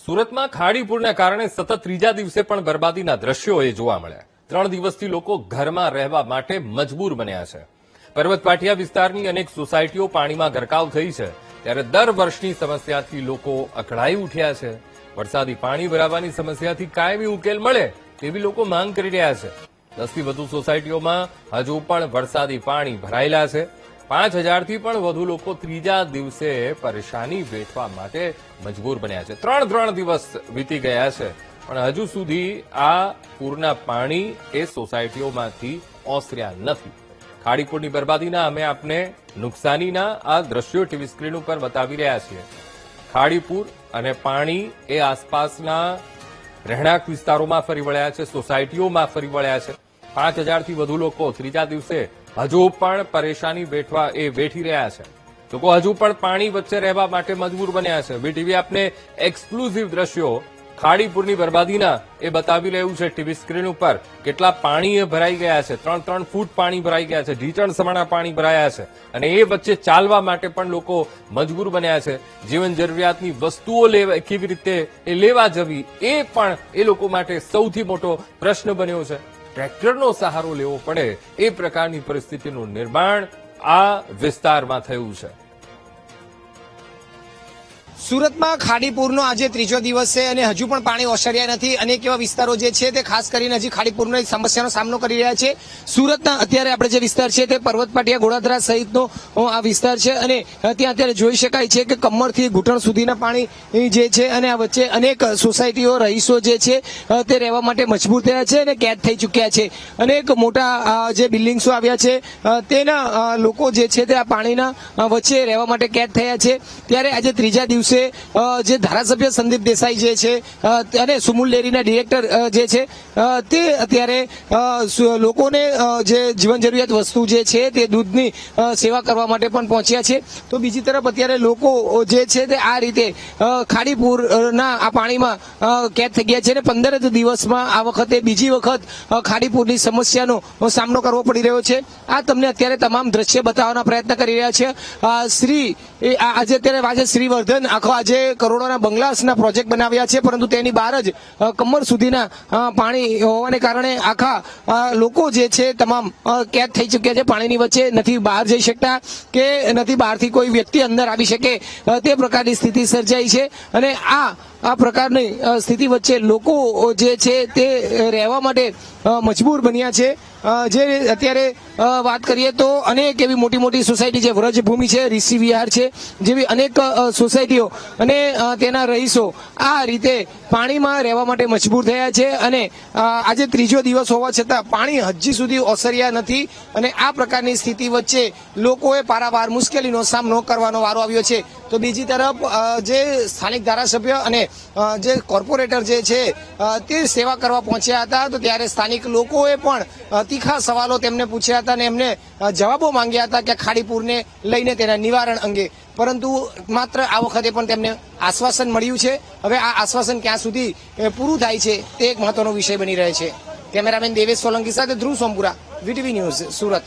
સુરતમાં ખાડી પૂરના કારણે સતત ત્રીજા દિવસે પણ બરબાદીના દ્રશ્યો જોવા મળ્યા। 3 દિવસથી લોકો ઘરમાં રહેવા માટે મજબૂર બન્યા છે। પર્વત પાટિયા વિસ્તારની અનેક સોસાયટીઓ પાણીમાં ગરકાવ થઈ છે, ત્યારે દર વર્ષની સમસ્યાથી લોકો અકળાઈ ઉઠ્યા છે। વરસાદી પાણી ભરાવાની સમસ્યાથી કાયમી ઉકેલ મળે તેવી લોકો માંગ કરી રહ્યા છે। 10થી વધુ સોસાયટીઓમાં હજુ પણ વરસાદી પાણી ભરાયેલા છે। 5000થી પણ વધુ લોકો ત્રીજા દિવસે પરેશાની વેઠવા માટે મજબૂર બન્યા છે। 3 દિવસ વીતી ગયા છે, પણ હજુ સુધી આ પૂરના પાણી એ સોસાયટીઓમાંથી ઓસર્યા નથી। ખાડીપુરની બરબાદીના અમે આપને નુકસાનીના આ દ્રશ્યો ટીવી સ્ક્રીન ઉપર બતાવી રહ્યા છીએ। ખાડીપુર અને પાણી એ આસપાસના રહેણાંક વિસ્તારોમાં ફરી વળ્યા છે, સોસાયટીઓમાં ફરી વળ્યા છે। 5000થી વધુ લોકો ત્રીજા દિવસે હજુ પણ પરેશાની વેઠી રહ્યા છે। લોકો હજુ પણ પાણી વચ્ચે રહેવા માટે મજબૂર બન્યા છે। વીટીવી આપને એક્સક્લુઝિવ દ્રશ્યો ખાડીપુરની બરબાદીના એ બતાવી રહ્યું છે ટીવી સ્ક્રીન ઉપર। કેટલા પાણી ભરાઈ ગયા છે, 3 ફૂટ પાણી ભરાઈ ગયા છે, ઢીચણ સમાણા પાણી ભરાયા છે, અને એ વચ્ચે ચાલવા માટે પણ લોકો મજબૂર બન્યા છે। જીવન જરૂરિયાતની વસ્તુઓ કેવી રીતે લેવા જવી એ પણ એ લોકો માટે સૌથી મોટો પ્રશ્ન બન્યો છે। ટ્રેક્ટરનો સહારો લેવો પડે એ પ્રકારની પરિસ્થિતિનું નિર્માણ આ વિસ્તારમાં થયું છે। સુરતમાં ખાડીપુરનો આજે ત્રીજો દિવસ છે અને હજુ પણ પાણી ઓસર્યા નથી। અનેક એવા વિસ્તારો જે છે તે ખાસ કરીને હજી ખાડીપુરની સમસ્યાનો સામનો કરી રહ્યા છે। સુરતના અત્યારે આપણે જે વિસ્તાર છે તે પર્વત પાટિયા ગોળાદરા સહિતનો આ વિસ્તાર છે, અને ત્યાં અત્યારે જોઈ શકાય છે કે કમરથી ઘૂંટણ સુધીના પાણી જે છે, અને આ વચ્ચે અનેક સોસાયટીઓ રહીશો જે છે તે રહેવા માટે મજબૂર થયા છે અને કેદ થઈ ચૂક્યા છે। અનેક મોટા જે બિલ્ડિંગ્સો આવ્યા છે તેના લોકો જે છે તે આ પાણીના વચ્ચે રહેવા માટે કેદ થયા છે। ત્યારે આજે ત્રીજા દિવસે જે ધારાસભ્ય સંદીપ દેસાઈ જે છે અને સુમુલ ડેરીના ડિરેક્ટર જે છે તે અત્યારે લોકોને જે જીવન જરૂરિયાત વસ્તુ જે છે તે દૂધની સેવા કરવા માટે પણ પહોંચ્યા છે। તો બીજી તરફ અત્યારે લોકો જે છે તે આ રીતે ખાડીપુરના આ પાણીમાં કેદ થઈ ગયા છે, અને 15 દિવસમાં આ વખતે બીજી વખત ખાડીપુરની સમસ્યાનો સામનો કરવો પડી રહ્યો છે। આ તમને અત્યારે તમામ દ્રશ્ય બતાવવાનો પ્રયત્ન કરી રહ્યા છે। આજે અત્યારે શ્રીવર્ધન આખો આજે કરોડોના બંગલાસના પ્રોજેક્ટ બનાવ્યા છે, પરંતુ તેની બહાર જ કમર સુધીના પાણી હોવાને કારણે આખા લોકો જે છે તમામ કેદ થઈ ચૂક્યા છે। પાણીની વચ્ચે નથી બહાર જઈ શકતા કે નથી બહારથી કોઈ વ્યક્તિ અંદર આવી શકે તે પ્રકારની સ્થિતિ સર્જાઈ છે, અને આ પ્રકારની સ્થિતિ વચ્ચે લોકો જે છે તે રહેવા માટે મજબૂર બન્યા છે। જે અત્યારે વાત કરીએ તો અનેક એવી મોટી મોટી સોસાયટી છે, વ્રજભૂમિ છે, ઋષિ વિહાર છે, જેવી અનેક સોસાયટીઓ અને તેના રહીશો આ રીતે પાણીમાં રહેવા માટે મજબૂર થયા છે, અને આજે ત્રીજો દિવસ હોવા છતાં પાણી હજી સુધી ઓસર્યા નથી, અને આ પ્રકારની સ્થિતિ વચ્ચે લોકોએ પારાવાર મુશ્કેલીનો સામનો કરવાનો વારો આવ્યો છે। તો બીજી તરફ જે સ્થાનિક ધારાસભ્ય અને જે કોર્પોરેટર જે છે તે સેવા કરવા પહોંચ્યા હતા, તો ત્યારે સ્થાનિક લોકોએ પણ તીખા સવાલો તેમને પૂછ્યા હતા અને એમને જવાબો માંગ્યા હતા કે ખાડીપુરને લઈને તેના નિવારણ અંગે, પરંતુ માત્ર આ વખતે પણ તેમને આશ્વાસન મળ્યું છે। હવે આ આશ્વાસન ક્યાં સુધી પૂરું થાય છે તે એક મહત્વનો વિષય બની રહે છે। કેમેરામેન દેવેશ સોલંકી સાથે ધ્રુવ સોમપુરા, વીટીવી ન્યૂઝ, સુરત।